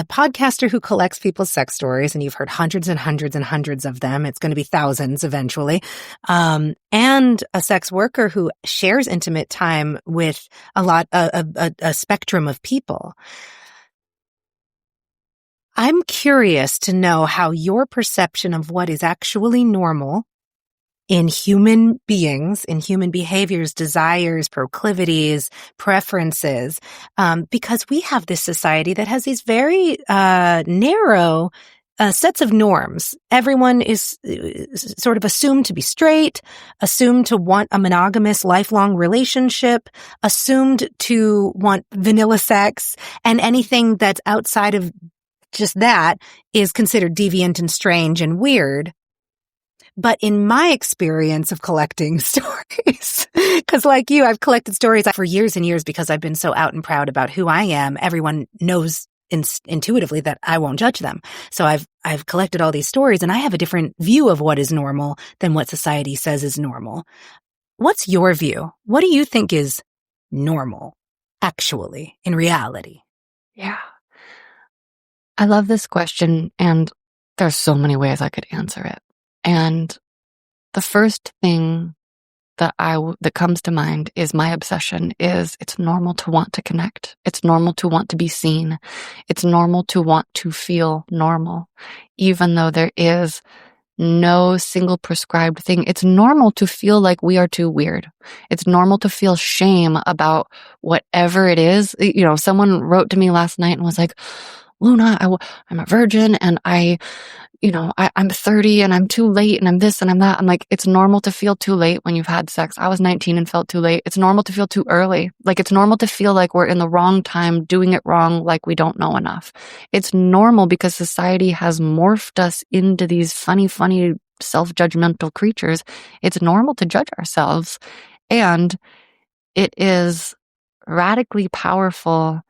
podcaster who collects people's sex stories, and you've heard hundreds and hundreds and hundreds of them. It's going to be thousands eventually. And a sex worker who shares intimate time with a spectrum of people. I'm curious to know how your perception of what is actually normal in human beings, in human behaviors, desires, proclivities, preferences, because we have this society that has these very narrow sets of norms. Everyone is sort of assumed to be straight, assumed to want a monogamous lifelong relationship, assumed to want vanilla sex, and anything that's outside of just that is considered deviant and strange and weird. But in my experience of collecting stories, because like you, I've collected stories for years and years because I've been so out and proud about who I am. Everyone knows intuitively that I won't judge them. So I've collected all these stories, and I have a different view of what is normal than what society says is normal. What's your view? What do you think is normal, actually, in reality? Yeah. I love this question, and there's so many ways I could answer it. And the first thing that comes to mind is my obsession is it's normal to want to connect. It's normal to want to be seen. It's normal to want to feel normal, even though there is no single prescribed thing. It's normal to feel like we are too weird. It's normal to feel shame about whatever it is. You know, someone wrote to me last night and was like, Luna, I'm a virgin and I'm 30 and I'm too late and I'm this and I'm that. I'm like, it's normal to feel too late when you've had sex. I was 19 and felt too late. It's normal to feel too early. Like, it's normal to feel like we're in the wrong time, doing it wrong, like we don't know enough. It's normal because society has morphed us into these funny, self-judgmental creatures. It's normal to judge ourselves. And it is radically powerful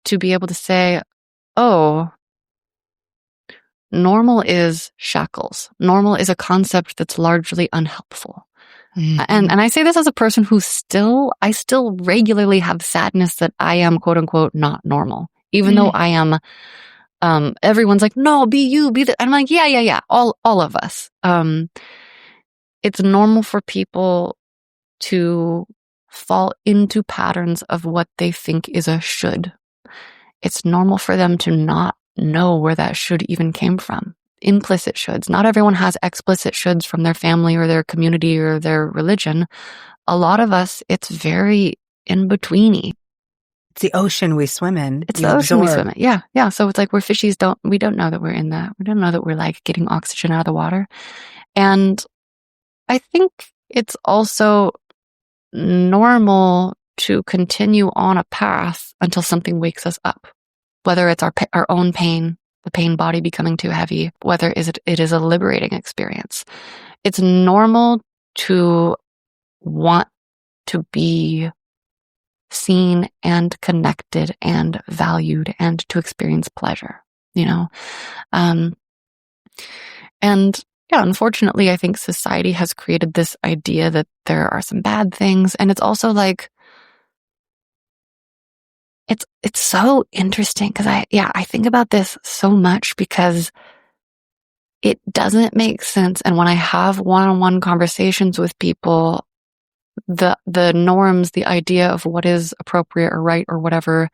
to be able to say, oh, normal is shackles. Normal is a concept that's largely unhelpful. Mm-hmm. And I say this as a person who I still regularly have sadness that I am, quote unquote, not normal. Even though I am, everyone's like, no, be you, be that. I'm like, yeah. All of us. It's normal for people to fall into patterns of what they think is a should. It's normal for them to not know where that should even came from. Implicit shoulds. Not everyone has explicit shoulds from their family or their community or their religion. A lot of us, it's very in-betweeny. It's the ocean we swim in. It's the ocean we swim in. Yeah. So it's like we're fishies we don't know that we're in that. We don't know that we're like getting oxygen out of the water. And I think it's also normal to continue on a path until something wakes us up. Whether it's our own pain, the pain body becoming too heavy, whether it is a liberating experience. It's normal to want to be seen and connected and valued and to experience pleasure, you know? And yeah, unfortunately, I think society has created this idea that there are some bad things. And it's also like, it's so interesting because I think about this so much because it doesn't make sense. And when I have one-on-one conversations with people, the norms, the idea of what is appropriate or right or whatever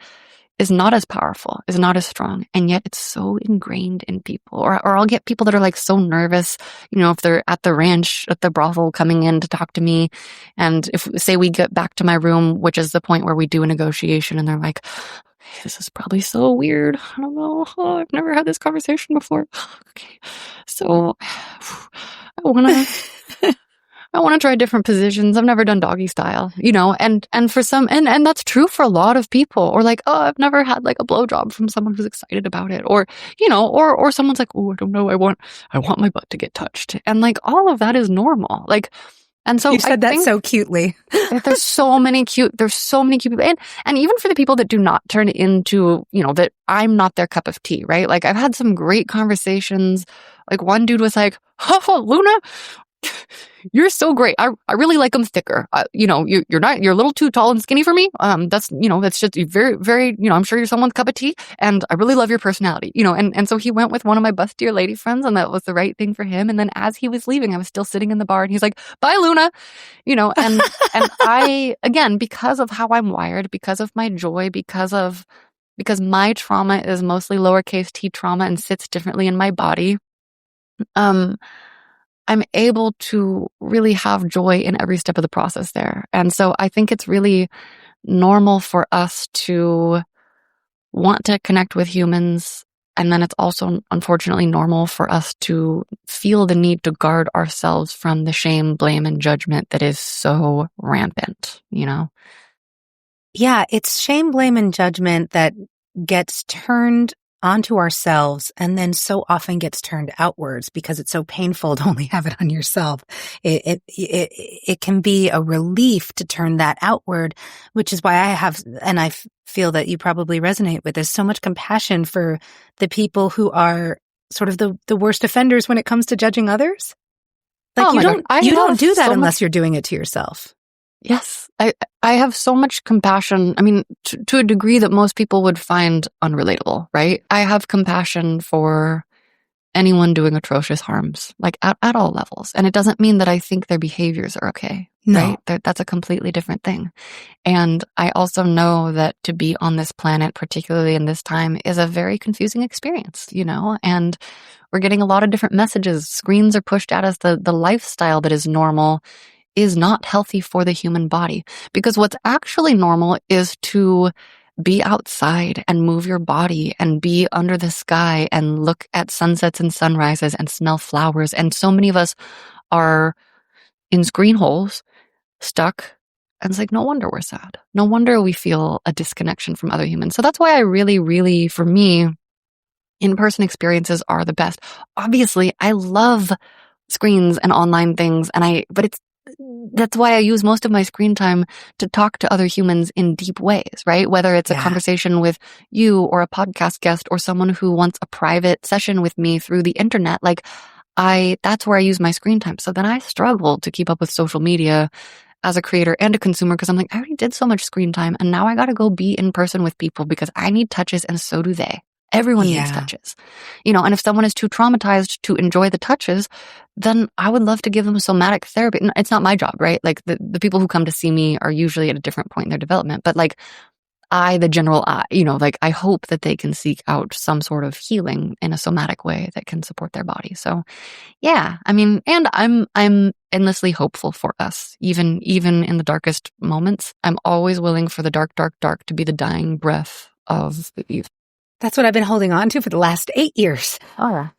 is not as powerful, is not as strong. And yet it's so ingrained in people. Or I'll get people that are like so nervous, you know, if they're at the ranch, at the brothel coming in to talk to me. And if, say, we get back to my room, which is the point where we do a negotiation and they're like, okay, this is probably so weird. I don't know. Oh, I've never had this conversation before. Okay. So I want to try different positions. I've never done doggy style, you know, and for some, and that's true for a lot of people. Or like, oh, I've never had like a blowjob from someone who's excited about it. Or, you know, or someone's like, oh, I don't know. I want my butt to get touched. And like, all of that is normal. Like, and so you said that so cutely. There's so many cute people. And even for the people that do not turn into, you know, that I'm not their cup of tea, right? Like, I've had some great conversations. Like, one dude was like, oh, Luna, you're so great. I really like them thicker. You know, you're a little too tall and skinny for me. That's just very, very, you know, I'm sure you're someone's cup of tea and I really love your personality, you know, and so he went with one of my bustier lady friends and that was the right thing for him. And then as he was leaving, I was still sitting in the bar and he's like, bye, Luna, you know, and I, again, because of how I'm wired, because of my joy, because my trauma is mostly lowercase t trauma and sits differently in my body. I'm able to really have joy in every step of the process there. And so I think it's really normal for us to want to connect with humans And then it's also unfortunately normal for us to feel the need to guard ourselves from the shame, blame, and judgment that is so rampant, you know? Yeah, it's shame, blame, and judgment that gets turned onto ourselves and then so often gets turned outwards because it's so painful to only have it on yourself. It can be a relief to turn that outward, which is why I have, and I feel that you probably resonate with this, so much compassion for the people who are sort of the worst offenders when it comes to judging others. Like you don't do that unless you're doing it to yourself. Yes. I have so much compassion. I mean, to a degree that most people would find unrelatable, right? I have compassion for anyone doing atrocious harms, like at all levels. And it doesn't mean that I think their behaviors are okay, No. right? That's a completely different thing. And I also know that to be on this planet, particularly in this time, is a very confusing experience, you know? And we're getting a lot of different messages. Screens are pushed at us. The lifestyle that is normal is not healthy for the human body, because what's actually normal is to be outside and move your body and be under the sky and look at sunsets and sunrises and smell flowers. And so many of us are in screen holes, stuck. And it's like, no wonder we're sad. No wonder we feel a disconnection from other humans. So that's why I really, for me, in-person experiences are the best. Obviously, I love screens and online things, but that's why I use most of my screen time to talk to other humans in deep ways, right? Whether it's a conversation with you or a podcast guest or someone who wants a private session with me through the internet, that's where I use my screen time. So then I struggle to keep up with social media as a creator and a consumer because I'm like, I already did so much screen time and now I got to go be in person with people because I need touches and so do they. Everyone needs touches, you know, and if someone is too traumatized to enjoy the touches, then I would love to give them somatic therapy. It's not my job, right? Like the people who come to see me are usually at a different point in their development, but the general eye, you know, I hope that they can seek out some sort of healing in a somatic way that can support their body. So yeah, I mean, and I'm endlessly hopeful for us, even in the darkest moments. I'm always willing for the dark to be the dying breath of the evil. That's what I've been holding on to for the last 8 years. Oh,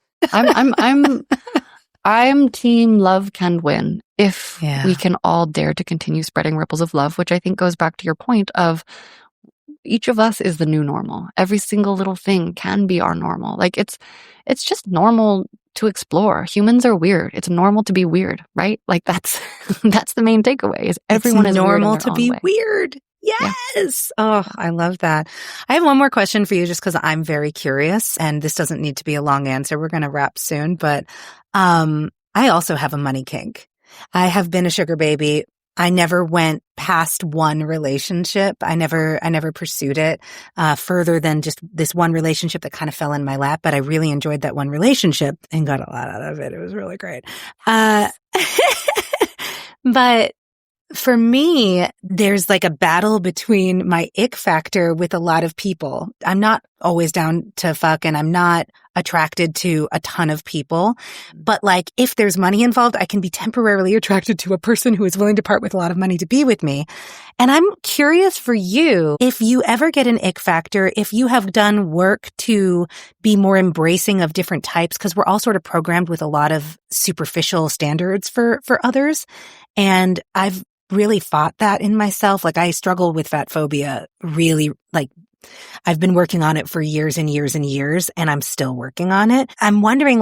I'm team love can win if we can all dare to continue spreading ripples of love, which I think goes back to your point of each of us is the new normal. Every single little thing can be our normal. It's just normal to explore. Humans are weird. It's normal to be weird, right? That's the main takeaway is everyone is normal weird to be weird. Yes. Yeah. Oh, I love that. I have one more question for you just because I'm very curious and this doesn't need to be a long answer. We're going to wrap soon, but I also have a money kink. I have been a sugar baby. I never went past one relationship. I never pursued it further than just this one relationship that kind of fell in my lap, but I really enjoyed that one relationship and got a lot out of it. It was really great. But for me, there's a battle between my ick factor with a lot of people. I'm not always down to fuck and I'm not attracted to a ton of people. But if there's money involved, I can be temporarily attracted to a person who is willing to part with a lot of money to be with me. And I'm curious for you, if you ever get an ick factor, if you have done work to be more embracing of different types, because we're all sort of programmed with a lot of superficial standards for others. And I've really fought that in myself. I struggle with fat phobia really, I've been working on it for years and years and years, and I'm still working on it. I'm wondering,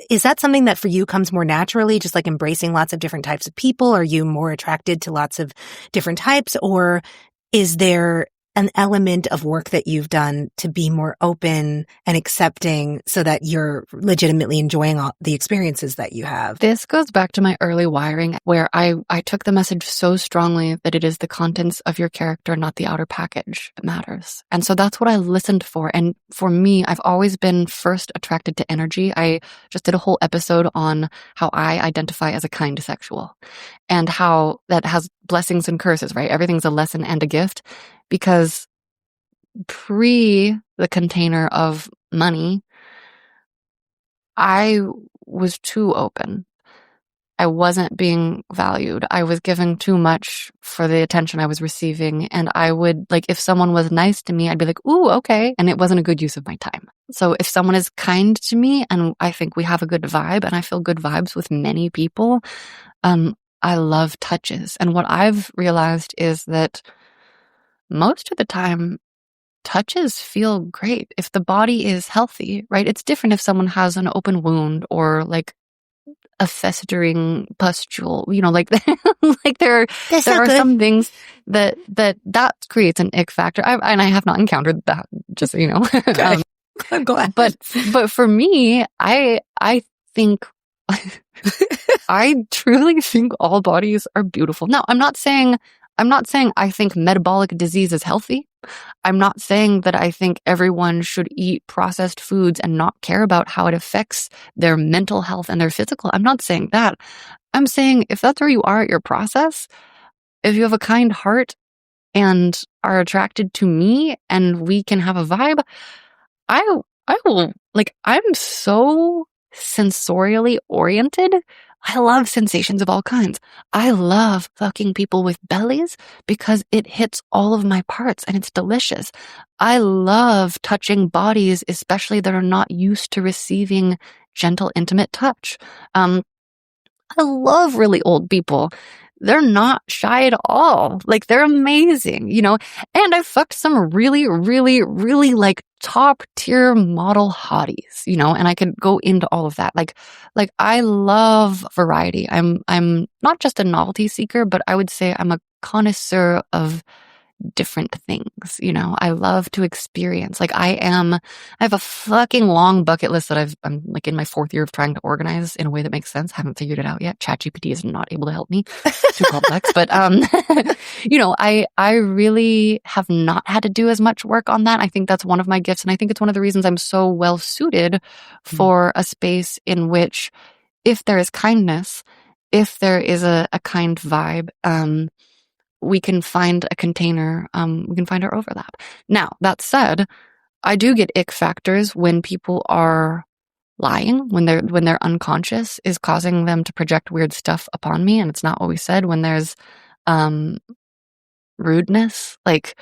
is that something that for you comes more naturally, just embracing lots of different types of people? Are you more attracted to lots of different types? Or is there an element of work that you've done to be more open and accepting so that you're legitimately enjoying all the experiences that you have? This goes back to my early wiring where I took the message so strongly that it is the contents of your character, not the outer package that matters. And so that's what I listened for. And for me, I've always been first attracted to energy. I just did a whole episode on how I identify as a kind sexual and how that has blessings and curses, right? Everything's a lesson and a gift. Because pre the container of money, I was too open. I wasn't being valued. I was giving too much for the attention I was receiving. And I would, if someone was nice to me, I'd be like, ooh, okay. And it wasn't a good use of my time. So if someone is kind to me and I think we have a good vibe and I feel good vibes with many people, I love touches. And what I've realized is that most of the time, touches feel great if the body is healthy, right? It's different if someone has an open wound or like a festering pustule, like like there are some things that creates an ick factor. I have not encountered that, just so you know. Okay. I'm glad. But for me, I think I truly think all bodies are beautiful. Now, I'm not saying I think metabolic disease is healthy. I'm not saying that I think everyone should eat processed foods and not care about how it affects their mental health and their physical. I'm not saying that. I'm saying if that's where you are at your process, if you have a kind heart and are attracted to me and we can have a vibe, I will, I'm so sensorially oriented. I love sensations of all kinds. I love fucking people with bellies because it hits all of my parts and it's delicious. I love touching bodies, especially that are not used to receiving gentle, intimate touch. I love really old people. They're not shy at all. Like, they're amazing, And I fucked some really, really, really top tier model hotties, and I could go into all of that. Like I love variety. I'm not just a novelty seeker, but I would say I'm a connoisseur of different things. I love to experience. I have a fucking long bucket list that I'm in my 4th year of trying to organize in a way that makes sense. Haven't figured it out yet. ChatGPT is not able to help me. Too complex. But, I really have not had to do as much work on that. I think that's one of my gifts. And I think it's one of the reasons I'm so well suited for a space in which, if there is kindness, if there is a kind vibe, we can find a container, we can find our overlap. Now, that said, I do get ick factors when people are lying, when their unconscious is causing them to project weird stuff upon me, and it's not what we said, when there's rudeness, like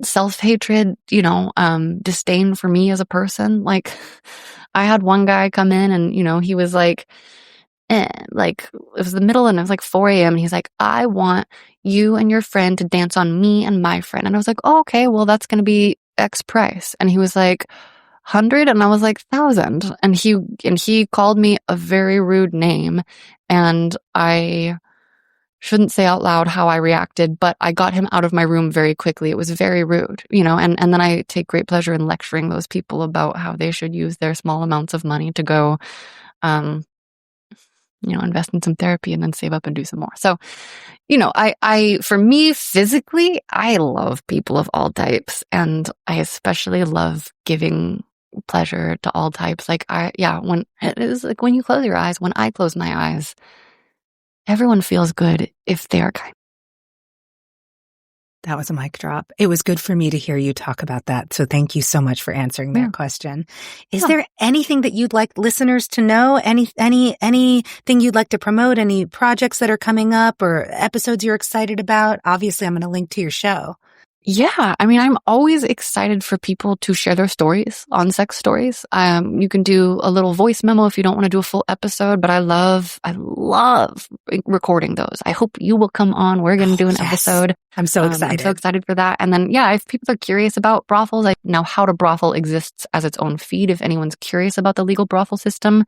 self-hatred, disdain for me as a person. I had one guy come in and, he was like, it was the middle and it was 4 a.m. and he's like, I want you and your friend to dance on me and my friend. And I was like, oh, okay, well, that's going to be X price. And he was like, 100. And I was like, 1,000. And he called me a very rude name. And I shouldn't say out loud how I reacted, but I got him out of my room very quickly. It was very rude, and then I take great pleasure in lecturing those people about how they should use their small amounts of money to go, invest in some therapy and then save up and do some more. So, for me physically, I love people of all types, and I especially love giving pleasure to all types. When it is when you close your eyes, when I close my eyes, everyone feels good if they are kind. That was a mic drop. It was good for me to hear you talk about that. So thank you so much for answering that question. Is there anything that you'd like listeners to know? Anything you'd like to promote? Any projects that are coming up or episodes you're excited about? Obviously, I'm going to link to your show. Yeah, I'm always excited for people to share their stories on Sex Stories. You can do a little voice memo if you don't want to do a full episode, but I love recording those. I hope you will come on. We're going to do an episode. I'm so excited. I'm so excited for that. And then, if people are curious about brothels, now How to Brothel exists as its own feed if anyone's curious about the legal brothel system.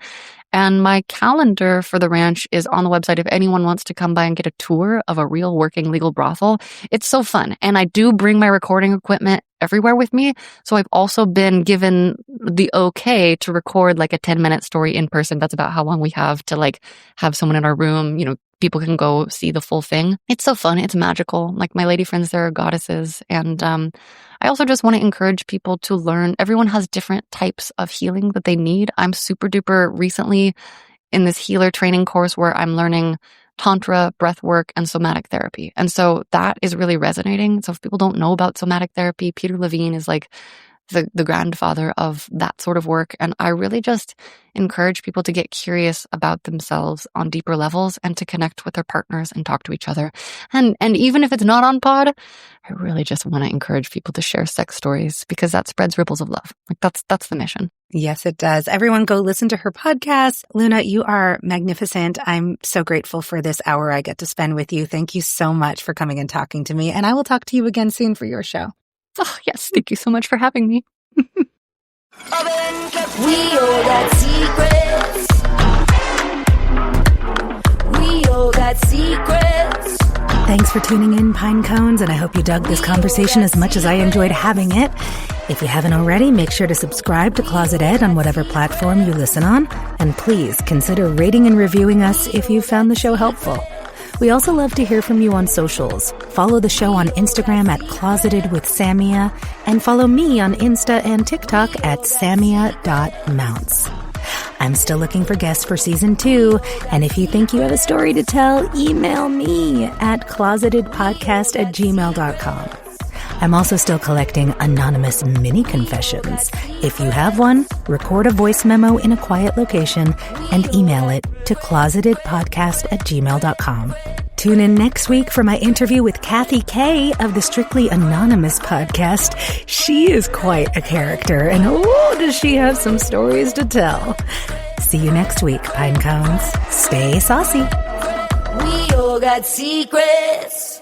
And my calendar for the ranch is on the website if anyone wants to come by and get a tour of a real working legal brothel. It's so fun. And I do bring my recording equipment everywhere with me. So I've also been given the okay to record a 10-minute story in person. That's about how long we have to have someone in our room. People can go see the full thing. It's so fun. It's magical. My lady friends, there are goddesses. And I also just want to encourage people to learn. Everyone has different types of healing that they need. I'm super duper recently in this healer training course where I'm learning Tantra, breath work, and somatic therapy. And so that is really resonating. So if people don't know about somatic therapy, Peter Levine is the grandfather of that sort of work. And I really just encourage people to get curious about themselves on deeper levels and to connect with their partners and talk to each other. And even if it's not on pod, I really just want to encourage people to share sex stories because that spreads ripples of love. Like that's the mission. Yes, it does. Everyone go listen to her podcast. Luna, you are magnificent. I'm so grateful for this hour I get to spend with you. Thank you so much for coming and talking to me. And I will talk to you again soon for your show. Oh, yes. Thank you so much for having me. We all got secrets. We all got secrets. Thanks for tuning in, Pine Cones, and I hope you dug this conversation as much as I enjoyed having it. If you haven't already, make sure to subscribe to Closet Ed on whatever platform you listen on, and please consider rating and reviewing us if you found the show helpful. We also love to hear from you on socials. Follow the show on Instagram at Closeted with Samia, and follow me on Insta and TikTok at samia.mounts. I'm still looking for guests for season 2, and if you think you have a story to tell, email me at closetedpodcast@gmail.com. I'm also still collecting anonymous mini confessions. If you have one, record a voice memo in a quiet location and email it to closetedpodcast@gmail.com. Tune in next week for my interview with Kathy Kay of the Strictly Anonymous podcast. She is quite a character, and oh, does she have some stories to tell. See you next week, Pine Cones. Stay saucy. We all got secrets.